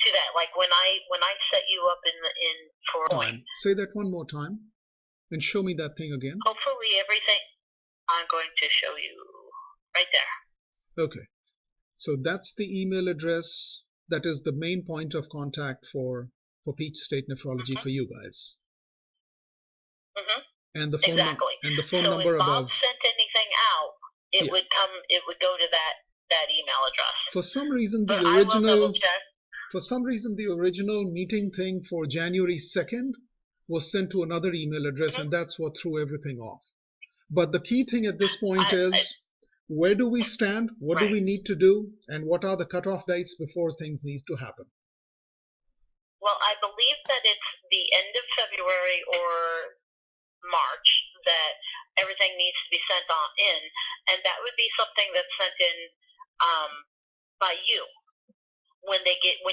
to that. Like when I set you up for say that one more time and show me that thing again. Hopefully everything. I'm going to show you right there. Okay, so that's the email address. That is the main point of contact for Peach State Nephrology for you guys. And the phone number if Bob above. sent anything out, it would come. It would go to that email address. For some reason, the original meeting thing for January 2nd was sent to another email address, and that's what threw everything off. But the key thing at this point is, where do we stand? What do we need to do? And what are the cutoff dates before things need to happen? Well, I believe that it's the end of February or March that everything needs to be sent on in, and that would be something that's sent in by you when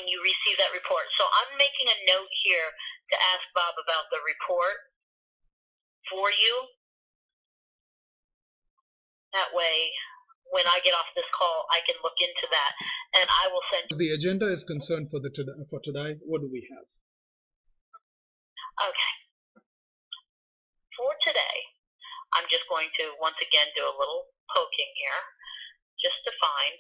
you receive that report. So I'm making a note here to ask Bob about the report for you. That way, when I get off this call, I can look into that, and I will send you. The agenda is concerned for today. What do we have? Okay. For today, I'm just going to once again do a little poking here, just to find.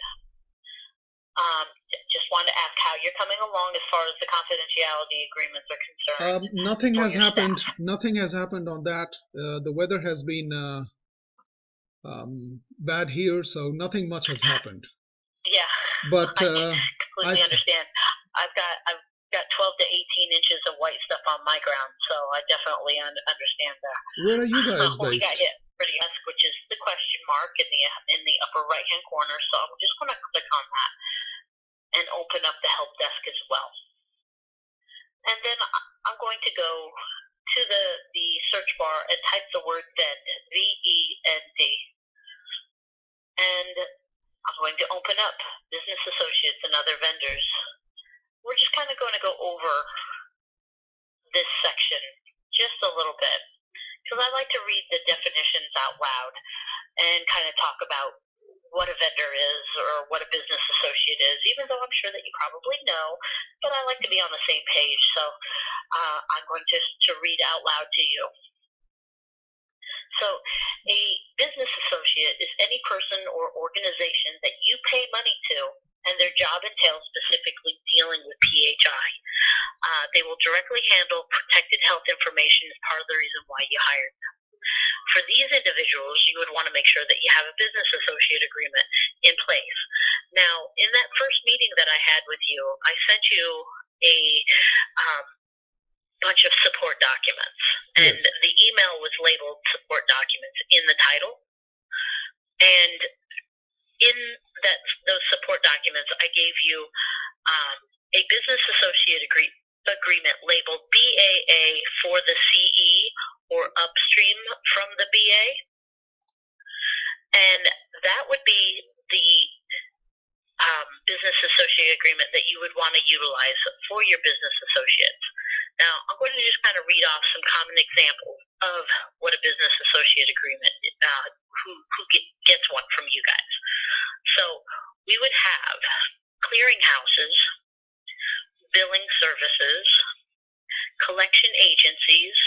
Just want to ask how you're coming along as far as the confidentiality agreements are concerned. Nothing has happened. Staff. Nothing has happened on that. The weather has been bad here, so nothing much has happened. Yeah, but I completely understand. I've got 12 to 18 inches of white stuff on my ground, so I definitely understand that. Where are you guys We based? got hit pretty much, which is the question mark in the upper right hand corner. So I'm just going to click on that and open up the help desk as well. And then I'm going to go to the search bar and type the word VEND, VEND. And I'm going to open up Business Associates and other vendors. We're just kind of going to go over this section just a little bit, because I like to read the definitions out loud and kind of talk about what a vendor is or what a business associate is, even though I'm sure that you probably know, but I like to be on the same page. So I'm going to read out loud to you. So a business associate is any person or organization that you pay money to, and their job entails specifically dealing with PHI. They will directly handle protected health information as part of the reason why you hired them. For these individuals, you would want to make sure that you have a business associate agreement in place. Now, in that first meeting that I had with you, I sent you a bunch of support documents, and the email was labeled support documents in the title. And in those support documents, I gave you a business associate agreement labeled BAA for the CE or upstream from the BA, and that would be the business associate agreement that you would want to utilize for your business associates. Now, I'm going to just kind of read off some common examples of what a business associate agreement, who gets one from you guys. So we would have clearinghouses, billing services, collection agencies,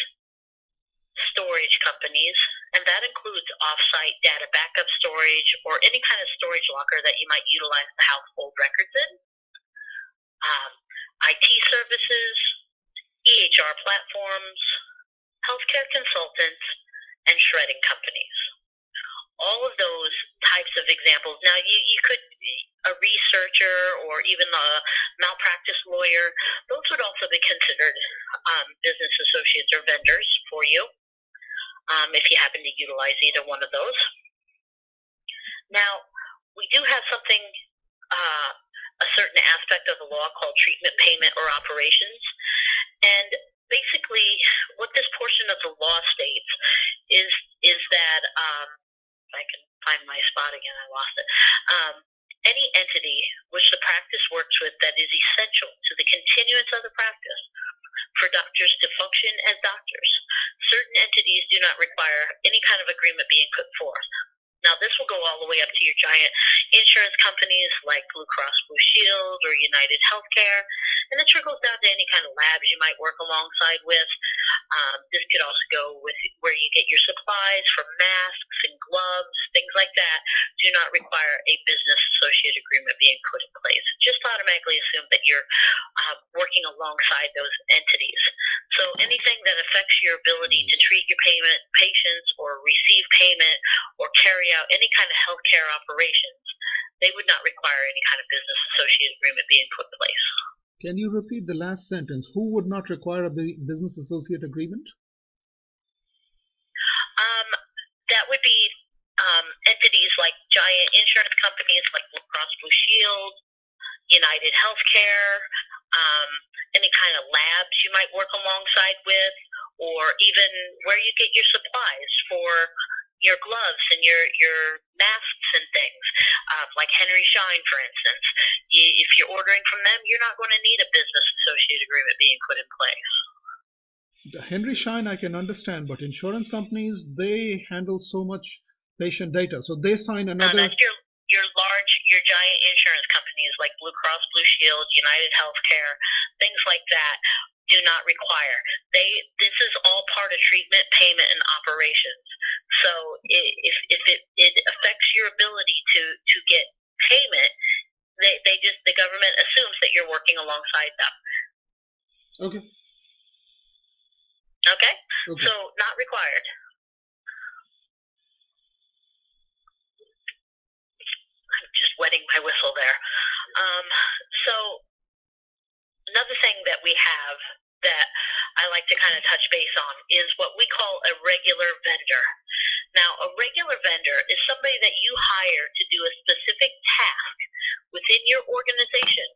storage companies, and that includes off-site data backup storage or any kind of storage locker that you might utilize the household records in, IT services, EHR platforms, healthcare consultants, and shredding companies. All of those types of examples. Now, you could, a researcher or even a malpractice lawyer, those would also be considered business associates or vendors for you, if you happen to utilize either one of those. Now, we do have something, a certain aspect of the law called treatment, payment, or operations. And basically, what this portion of the law states is that, if I can find my spot again, I lost it. Any entity which the practice works with that is essential to the continuance of the practice for doctors to function as doctors. Certain entities do not require any kind of agreement being put forth. Now, this will go all the way up to your giant insurance companies like Blue Cross Blue Shield or United Healthcare, And it trickles down to any kind of labs you might work alongside with. This could also go with where you get your supplies for masks and gloves, things like that, do not require a business associate agreement being put in place. Just automatically assume that you're working alongside those entities. So anything that affects your ability to treat your patients or receive payment or carry out any kind of healthcare operations, they would not require any kind of business associate agreement being put in place. Can you repeat the last sentence? Who would not require a business associate agreement? That would be entities like giant insurance companies like Blue Cross Blue Shield, United Healthcare, any kind of labs you might work alongside with, or even where you get your supplies for your gloves and your masks and things, like Henry Schein, for instance. If you're ordering from them, you're not going to need a business associate agreement being put in place. The Henry Schein I can understand, but insurance companies, they handle so much patient data, so they sign another. No, that's your giant insurance companies like Blue Cross Blue Shield, United Healthcare, things like that do not require. This is all part of treatment, payment, and operations. So if it affects your ability to get payment, the government assumes that you're working alongside them. Okay. Okay? So not required. I'm just wetting my whistle there. So another thing that we have that I like to kind of touch base on is what we call a regular vendor. Now, a regular vendor is somebody that you hire to do a specific task within your organization,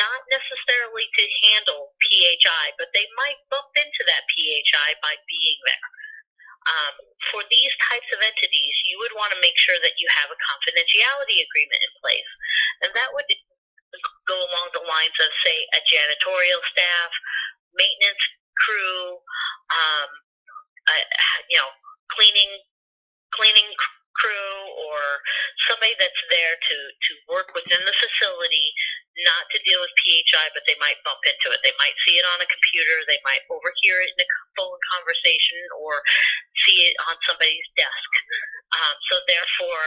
not necessarily to handle PHI, but they might bump into that PHI by being there. For these types of entities, you would want to make sure that you have a confidentiality agreement in place. And that would go along the lines of, say, a janitorial staff, maintenance crew, cleaning crew, or somebody that's there to work within the facility, not to deal with PHI, but they might bump into it. They might see it on a computer, they might overhear it in a phone conversation, or see it on somebody's desk. So therefore,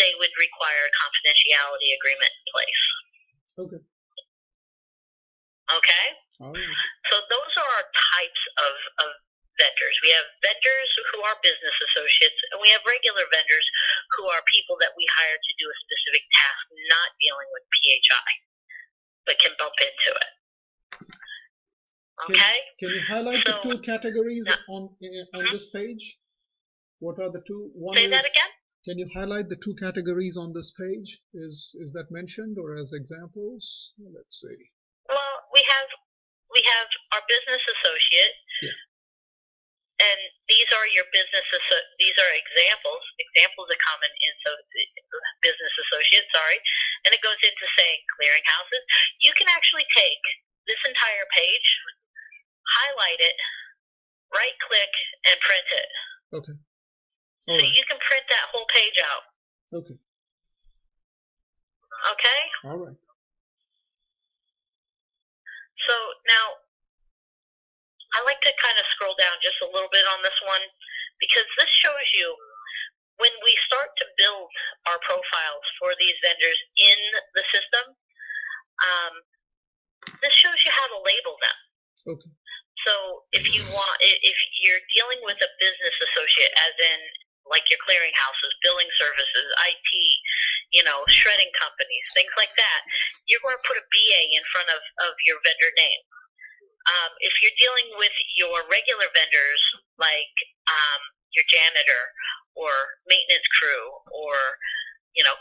they would require a confidentiality agreement in place. Okay. Okay? All right. So those are our types of vendors. We have vendors who are business associates, and we have regular vendors who are people that we hire to do a specific task, not dealing with PHI, but can bump into it. Okay? Can you highlight the two categories on this page? What are the two? Say that again? Can you highlight the two categories on this page? Is that mentioned or as examples? Let's see. Well, we have our business associate. Yeah. And these are your these are examples that come in business associates, and it goes into saying clearinghouses. You can actually take this entire page, highlight it, right click, and print it. Okay. So you can print that whole page out. Okay. Okay? All right. So now, I like to kind of scroll down just a little bit on this one, because this shows you when we start to build our profiles for these vendors in the system, this shows you how to label them. Okay. So if you're dealing with a business associate, as in like your clearinghouses, billing services, IT, shredding companies, things like that, you're going to put a BA in front of your vendor name. If you're dealing with your regular vendors, like your janitor or maintenance crew or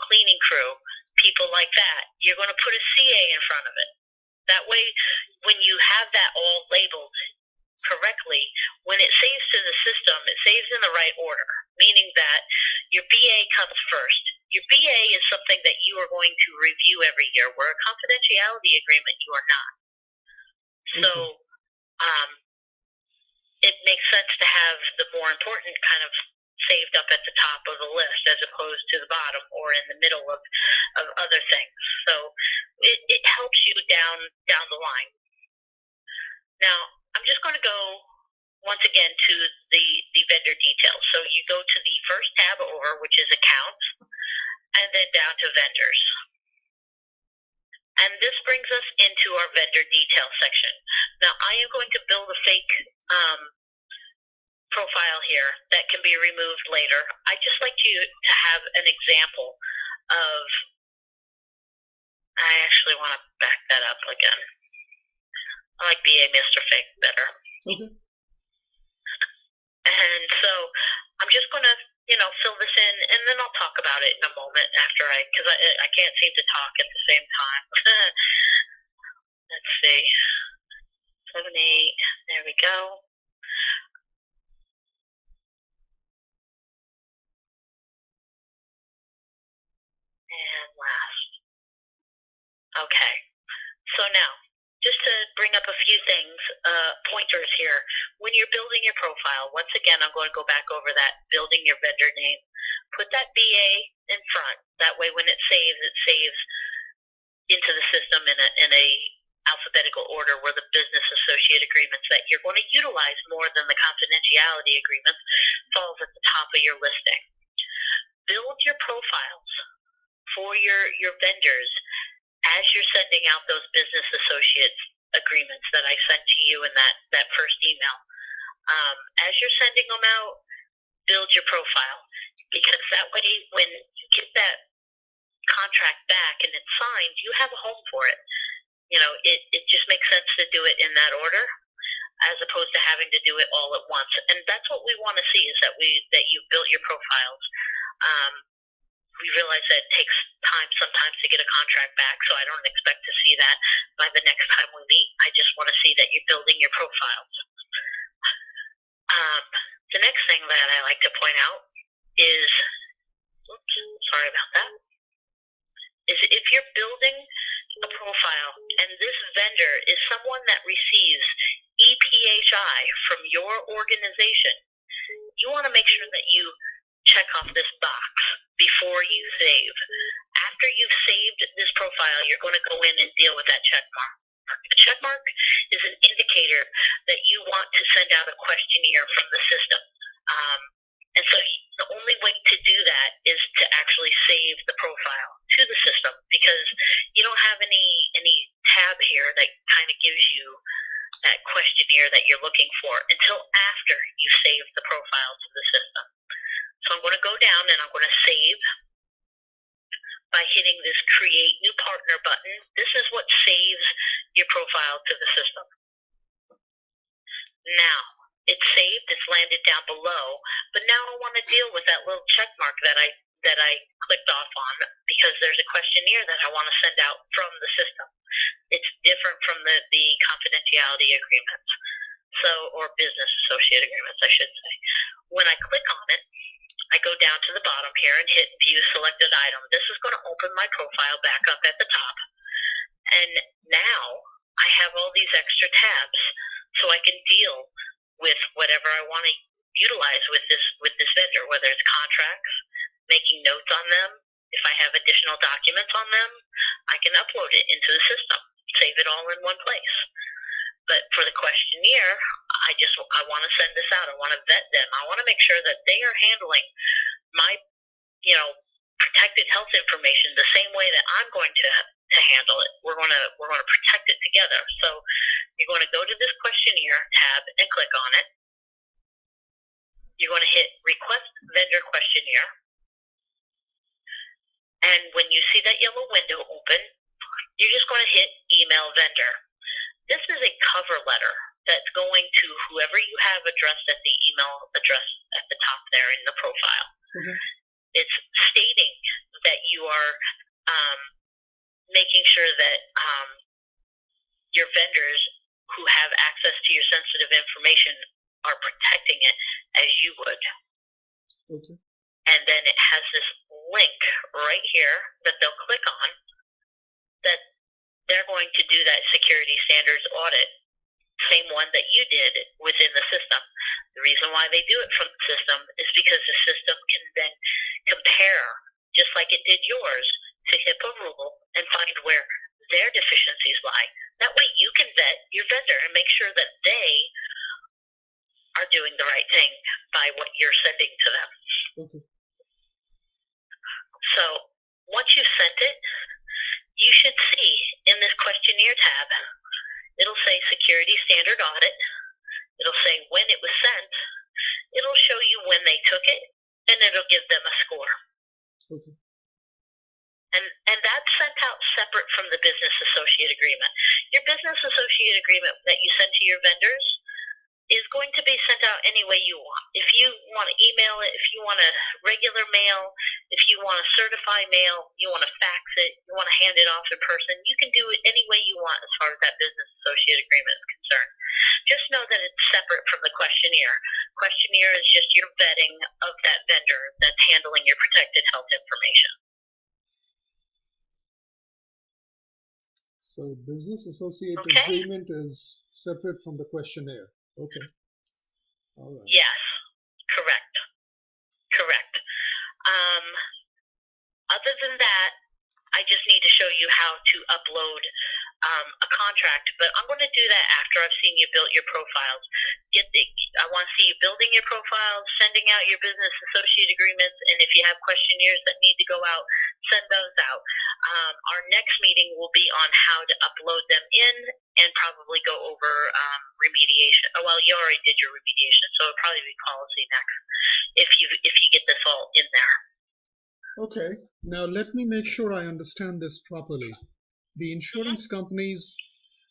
cleaning crew, people like that, you're going to put a CA in front of it. That way, when you have that all labeled correctly, when it saves to the system, it saves in the right order, meaning that your BA comes first. Your BA is something that you are going to review every year, where a confidentiality agreement you are not. So it makes sense to have the more important kind of saved up at the top of the list as opposed to the bottom or in the middle of other things. So it helps you down the line. Now, I'm just going to go once again to the vendor details. So you go to the first tab over, which is accounts, and then down to vendors. And this brings us into our vendor detail section. Now, I am going to build a fake profile here that can be removed later. I just like you to have an example of, I actually want to back that up again. I like BA Mr. Fake better. Okay. And so I'm just going to, fill this in, and then I'll talk about it in a moment after because I can't seem to talk at the same time. Let's see. 7, 8, there we go. And last. Okay. So now, just to bring up a few things, pointers here. When you're building your profile, once again, I'm going to go back over that, building your vendor name. Put that BA in front. That way when it saves into the system in a alphabetical order where the business associate agreements that you're going to utilize more than the confidentiality agreements falls at the top of your listing. Build your profiles for your vendors as you're sending out those business associates agreements that I sent to you in that first email. As you're sending them out, build your profile, because that way when you get that contract back and it's signed, you have a home for it. It just makes sense to do it in that order as opposed to having to do it all at once. And that's what we want to see, is that you've built your profiles. We realize that it takes time sometimes to get a contract back, so I don't expect to see that by the next time we meet. I just want to see that you're building your profiles. The next thing that I like to point out is, sorry about that, is if you're building a profile and this vendor is someone that receives EPHI from your organization, you want to make sure that you check off this box before you save. After you've saved this profile, you're going to go in and deal with that check mark. A check mark is an indicator that you want to send out a questionnaire from the system. And so the only way to do that is to actually save the profile to the system, because you don't have any tab here that kind of gives you that questionnaire that you're looking for until after you've saved the profile to the system. So I'm going to go down and I'm going to save by hitting this Create New Partner button. This is what saves your profile to the system. Now, it's saved, it's landed down below, but now I want to deal with that little check mark that I clicked off on, because there's a questionnaire that I want to send out from the system. It's different from the confidentiality agreements, or business associate agreements, I should say. When I click on it, I go down to the bottom here and hit View Selected Item. This is going to open my profile back up at the top. And now I have all these extra tabs, so I can deal with whatever I want to utilize with this vendor, whether it's contracts, making notes on them. If I have additional documents on them, I can upload it into the system, save it all in one place. But for the questionnaire, I want to send this out. I want to vet them. I want to make sure that they are handling my, protected health information the same way that I'm going to handle it. We're going to protect it together. So you're going to go to this questionnaire tab and click on it. You're going to hit Request Vendor Questionnaire. And when you see that yellow window open, you're just going to hit Email Vendor. This is a cover letter that's going to whoever you have addressed at the email address at the top there in the profile. Mm-hmm. It's stating that you are making sure that your vendors who have access to your sensitive information are protecting it as you would. Okay. And then it has this link right here that they'll click on, that they're going to do that security standards audit, same one that you did within the system. The reason why they do it from the system is because the system can then compare, just like it did yours, to HIPAA rule and find where their deficiencies lie. That way you can vet your vendor and make sure that they are doing the right thing by what you're sending to them. Okay. So once you've sent it, you should see in this questionnaire tab, it'll say security standard audit. It'll say when it was sent. It'll show you when they took it, and it'll give them a score. Okay. And that's sent out separate from the business associate agreement. Your business associate agreement that you send to your vendors is going to be sent out any way you want. If you want to email it, if you want a regular mail, if you want to certify mail, you want to fax it, you want to hand it off in person, you can do it any way you want as far as that business associate agreement is concerned. Just know that it's separate from the questionnaire. Questionnaire is just your vetting of that vendor that's handling your protected health information. So business associate Okay. agreement is separate from the questionnaire. Okay. All right. Yes, correct. Correct. Other than that, I just need to show you how to upload a contract, but I'm going to do that after I've seen you build your profiles. I want to see you building your profiles, sending out your business associate agreements, and if you have questionnaires that need to go out, send those out. Our next meeting will be on how to upload them in and probably go over remediation. Oh, well, you already did your remediation, so it'll probably be policy next if you get this all in there. Okay. Now let me make sure I understand this properly. The insurance companies,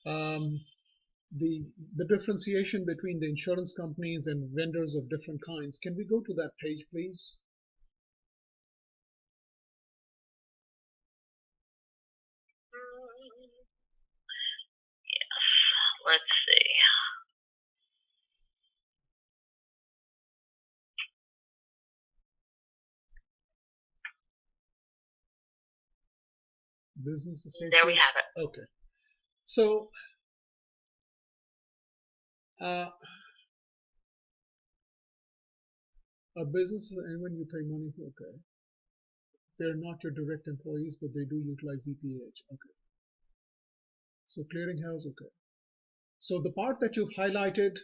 the differentiation between the insurance companies and vendors of different kinds. Can we go to that page, please? Yes. Let's see. Business associates. There we have it. Okay. So, a business is anyone you pay money for. Okay. They're not your direct employees, but they do utilize EPH. Okay. So clearinghouse. Okay. So the part that you've highlighted,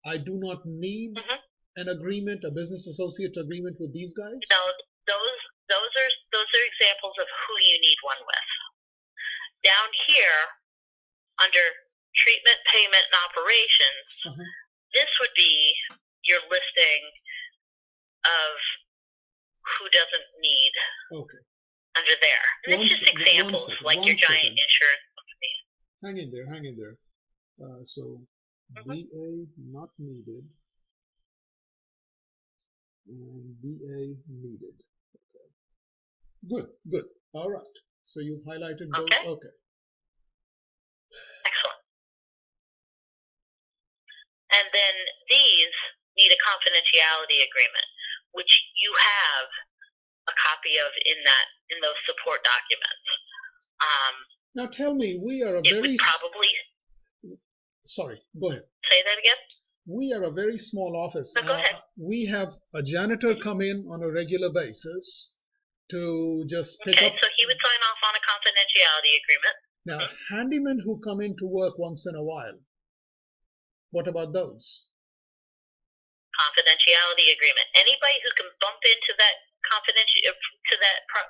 I do not need an agreement, a business associate agreement with these guys. No, those are examples of who you need one with. Down here, under treatment, payment, and operations, this would be your listing of who doesn't need under there. And it's just examples, like your giant insurance company. Hang in there. So BA not needed and BA needed. Okay. Good. All right. So you've highlighted those. Okay. Excellent. And then these need a confidentiality agreement, which you have a copy of in those support documents. Now tell me, we are a very sorry. Go ahead. Say that again. We are a very small office. No, go ahead. We have a janitor come in on a regular basis to just pick up. So he would sign off on a confidentiality agreement. Now, handymen who come in to work once in a while, what about those? Confidentiality agreement. Anybody who can bump into that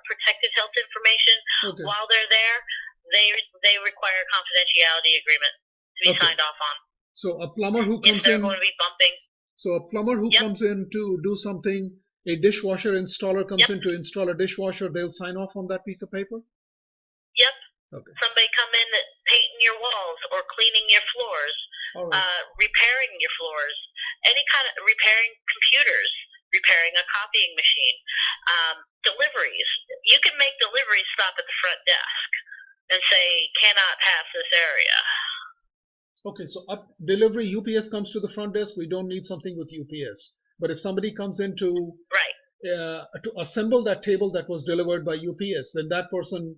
protected health information while they're there, they require a confidentiality agreement to be signed off on. So a plumber who comes in, going to be bumping. So a plumber who comes in to do something, a dishwasher installer comes in to install a dishwasher, they'll sign off on that piece of paper? Yep. Okay. Somebody come in that's painting your walls or cleaning your floors, repairing your floors, any kind of repairing computers, repairing a copying machine, deliveries. You can make deliveries stop at the front desk and say, cannot pass this area. Okay, so delivery, UPS comes to the front desk, we don't need something with UPS. But if somebody comes in to assemble that table that was delivered by UPS, then that person,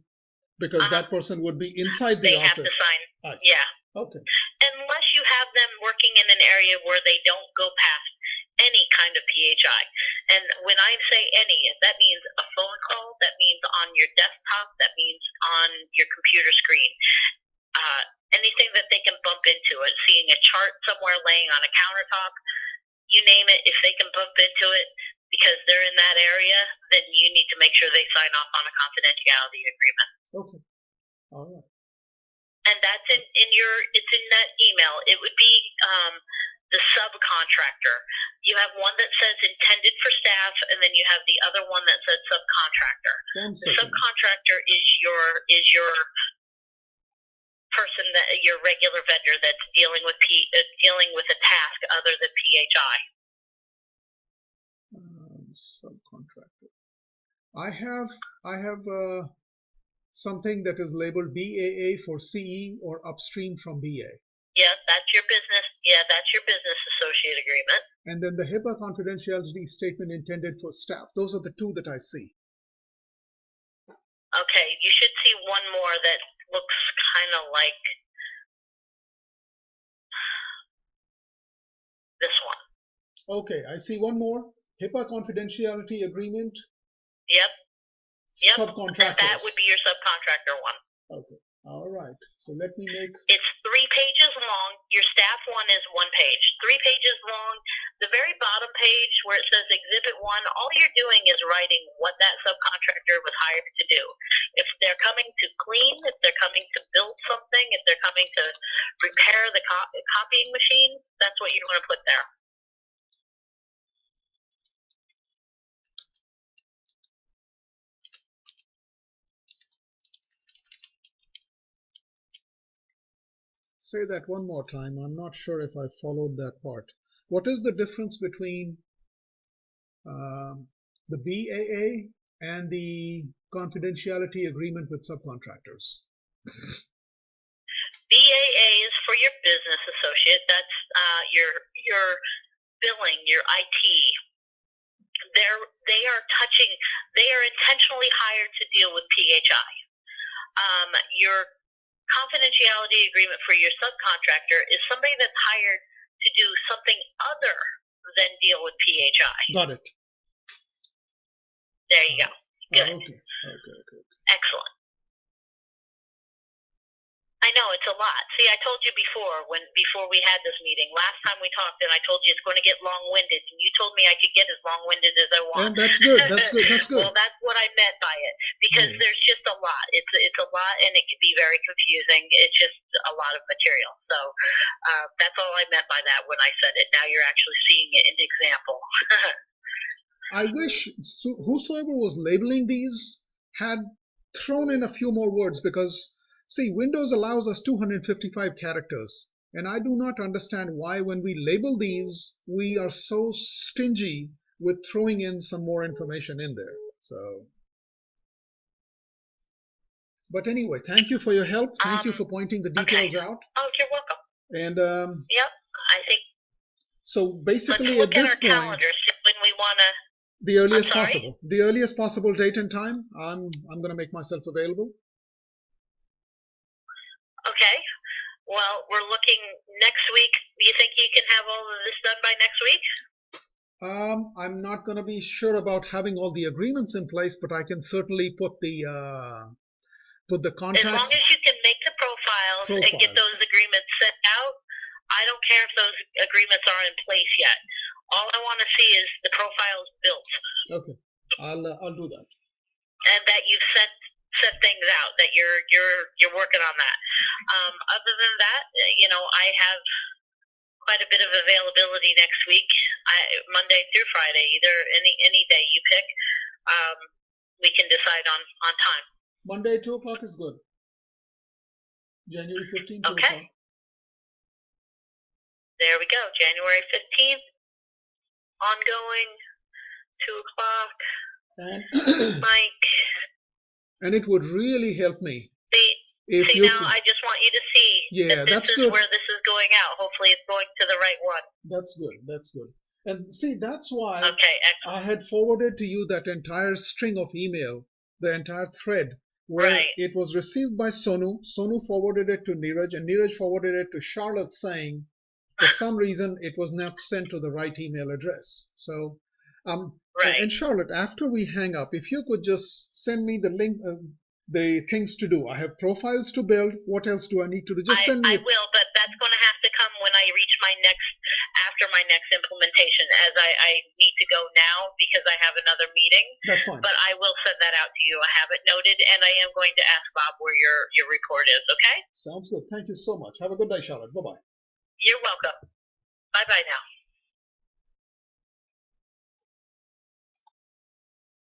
because that person would be inside the office. They have to sign. Yeah. Okay. Unless you have them working in an area where they don't go past any kind of PHI. And when I say any, that means a phone call, that means on your desktop, that means on your computer screen. anything that they can bump into it, seeing a chart somewhere laying on a countertop, you name it, if they can bump into it because they're in that area, then you need to make sure they sign off on a confidentiality agreement. Okay. All right. And that's it's in that email. It would be the subcontractor. You have one that says intended for staff, and then you have the other one that says subcontractor. The subcontractor is your person, that your regular vendor that's dealing with a task other than PHI. Subcontractor. I have something that is labeled BAA for CE or upstream from BA. Yeah, that's your business. Yeah, that's your business associate agreement. And then the HIPAA confidentiality statement intended for staff. Those are the two that I see. Okay, you should see one more that looks kind of like this one. Okay, I see one more. HIPAA confidentiality agreement. Yep. Subcontractors. That would be your subcontractor one. Okay. All right. So let me make. It's 3 pages long. Your staff one is 1 page. 3 pages long. The very bottom page where it says Exhibit 1, all you're doing is writing what that subcontractor was hired to do. If they're coming to clean, if they're coming to build something, if they're coming to repair the copying machine, that's what you're going to put there. Say that one more time. I'm not sure if I followed that part. What is the difference between the BAA and the confidentiality agreement with subcontractors? BAA is for your business associate. That's your billing, your IT. They are intentionally hired to deal with PHI. Your confidentiality agreement for your subcontractor is somebody that's hired to do something other than deal with PHI. Got it. There you go. Good. Okay. Excellent. I know, it's a lot. See, I told you before we had this meeting, last time we talked, and I told you it's going to get long-winded, and you told me I could get as long-winded as I want. And that's good. That's good. Well, that's what I meant by it, because there's just a lot. It's a lot, and it can be very confusing. It's just a lot of material. So that's all I meant by that when I said it. Now you're actually seeing it in example. I wish whosoever was labeling these had thrown in a few more words, because see, Windows allows us 255 characters, and I do not understand why when we label these, we are so stingy with throwing in some more information in there. So, but anyway, thank you for your help. Thank you for pointing the details out. Oh, you're welcome. And yep, I think. So basically, let's look at this at our point, calendars when we want to. the earliest possible date and time, I'm going to make myself available. Okay. Well, we're looking next week. Do you think you can have all of this done by next week? I'm not going to be sure about having all the agreements in place, but I can certainly put the contracts. As long as you can make the profiles and get those agreements sent out, I don't care if those agreements are in place yet. All I want to see is the profiles built. Okay, I'll do that. And that you've sent things out, that you're working on that. Other than that, I have quite a bit of availability next week, Monday through Friday, either any day you pick. We can decide on time. Monday 2 o'clock is good. January 15th, 2 o'clock. There we go. January 15th, ongoing, 2 o'clock. And Mike. And it would really help me. See now, I just want you to see that that's this good. is where this is going out. Hopefully it's going to the right one. That's good. And see, that's why excellent. I had forwarded to you that entire string of email, the entire thread, where it was received by Sonu. Sonu forwarded it to Neeraj, and Neeraj forwarded it to Charlotte, saying for some reason it was not sent to the right email address. So, and Charlotte, after we hang up, if you could just send me the link, the things to do. I have profiles to build. What else do I need to do? Just send me. I will, but that's going to have to come when I reach after my next implementation, as I need to go now because I have another meeting. That's fine. But I will send that out to you. I have it noted, and I am going to ask Bob where your report is, okay? Sounds good. Thank you so much. Have a good day, Charlotte. Bye-bye. You're welcome. Bye-bye now.